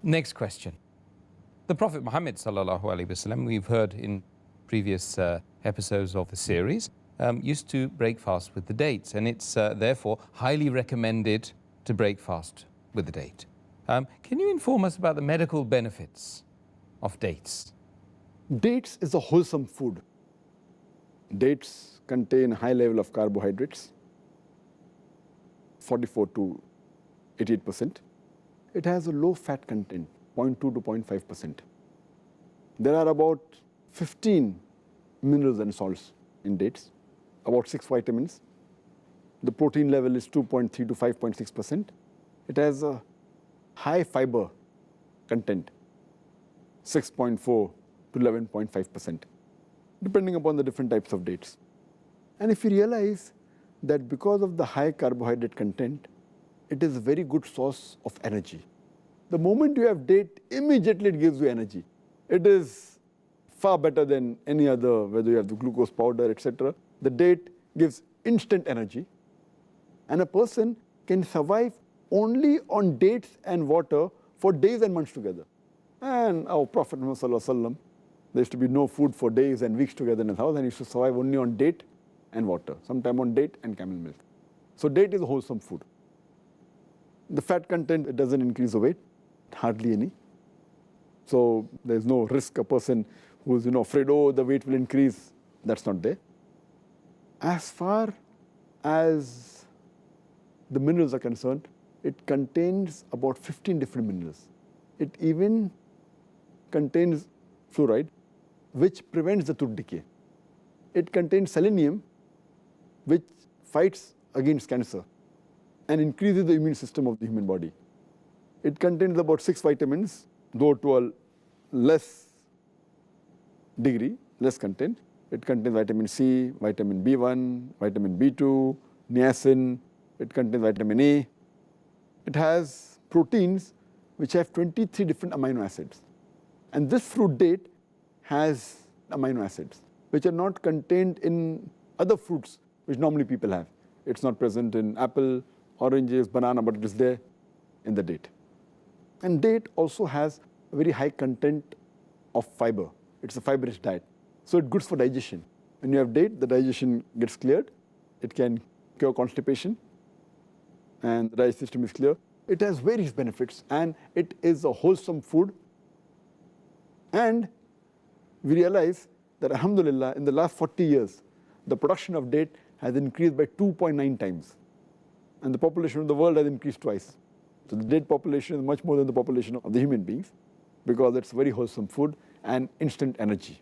Next question. The Prophet Mohammed sallallahu alaihi wasallam, we've heard in previous episodes of the series, used to break fast with the dates, and it's therefore highly recommended to break fast with the date. Can you inform us about the medical benefits of dates? Dates is a wholesome food. Dates contain high level of carbohydrates, 44 to 88%. It has a low fat content, 0.2 to 0.5%. There are about 15 minerals and salts in dates, about 6 vitamins. The protein level is 2.3 to 5.6%. It has a high fiber content, 6.4 to 11.5%, depending upon the different types of dates. And if you realize that because of the high carbohydrate content, it is a very good source of energy. The moment you have date, immediately it gives you energy. It is far better than any other, whether you have the glucose powder, etc. The date gives instant energy. And a person can survive only on dates and water for days and months together. And our Prophet Muhammad sallallahu alaihi wasallam, there used to be no food for days and weeks together in his house, and he used to survive only on date and water, sometime on date and camel milk. So date is a wholesome food. The fat content, it doesn't increase the weight, hardly any. So there's no risk a person who's afraid, oh, the weight will increase. That's not there. As far as the minerals are concerned, it contains about 15 different minerals. It even contains fluoride, which prevents the tooth decay. It contains selenium, which fights against cancer and increases the immune system of the human body. It contains about 6 vitamins, though to a less degree, less content. It contains vitamin C, vitamin B1, vitamin B2, niacin. It contains vitamin A. It has proteins which have 23 different amino acids. And this fruit date has amino acids which are not contained in other fruits which normally people have. It's not present in apple, oranges, banana, but it is there in the date. And date also has a very high content of fiber. It's a fiber-rich diet. So it's good for digestion. When you have date, the digestion gets cleared. It can cure constipation, and the digestive system is clear. It has various benefits, and it is a wholesome food. And we realize that, alhamdulillah, in the last 40 years, the production of date has increased by 2.9 times. And the population of the world has increased twice. So the date population is much more than the population of the human beings, because it's very wholesome food and instant energy.